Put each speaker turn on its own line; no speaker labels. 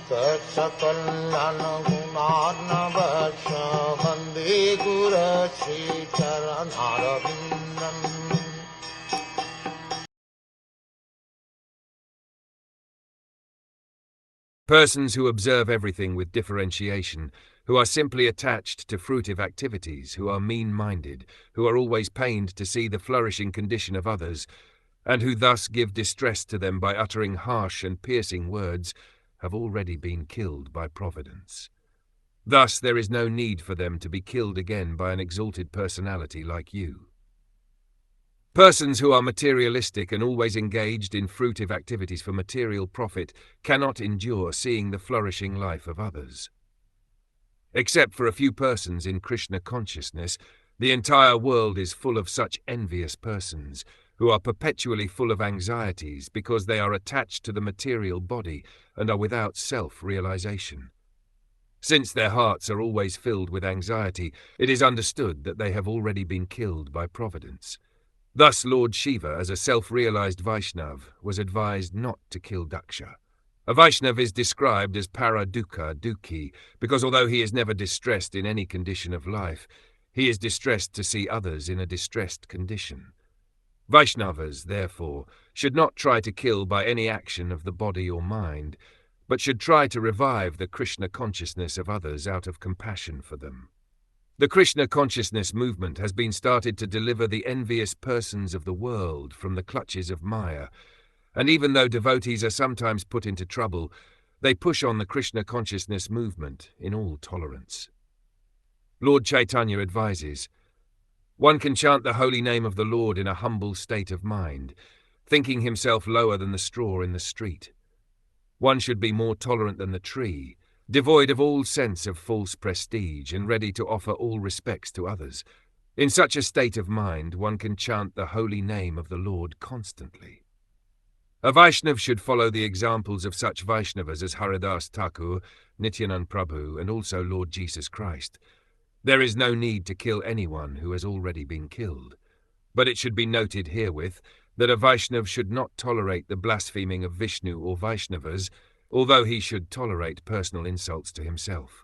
Saksakalyan gunarnavasya Vande Guru Sri Charanarvindam.
Persons who observe everything with differentiation, who are simply attached to fruitive activities, who are mean-minded, who are always pained to see the flourishing condition of others, and who thus give distress to them by uttering harsh and piercing words, have already been killed by providence. Thus there is no need for them to be killed again by an exalted personality like you. Persons who are materialistic and always engaged in fruitive activities for material profit cannot endure seeing the flourishing life of others. Except for a few persons in Krishna consciousness, the entire world is full of such envious persons, who are perpetually full of anxieties because they are attached to the material body and are without self-realization. Since their hearts are always filled with anxiety, it is understood that they have already been killed by providence. Thus Lord Shiva, as a self-realized Vaishnav, was advised not to kill Daksha. A Vaishnav is described as para-dukkha dukhi, because although he is never distressed in any condition of life, he is distressed to see others in a distressed condition. Vaishnavas, therefore, should not try to kill by any action of the body or mind, but should try to revive the Krishna consciousness of others out of compassion for them. The Krishna consciousness movement has been started to deliver the envious persons of the world from the clutches of Maya, and even though devotees are sometimes put into trouble, they push on the Krishna consciousness movement in all tolerance. Lord Chaitanya advises, one can chant the holy name of the Lord in a humble state of mind, thinking himself lower than the straw in the street. One should be more tolerant than the tree, devoid of all sense of false prestige and ready to offer all respects to others. In such a state of mind, one can chant the holy name of the Lord constantly. A Vaishnav should follow the examples of such Vaishnavas as Haridas Thakur, Nityanand Prabhu, and also Lord Jesus Christ. There is no need to kill anyone who has already been killed. But it should be noted herewith that a Vaishnav should not tolerate the blaspheming of Vishnu or Vaishnavas, although he should tolerate personal insults to himself.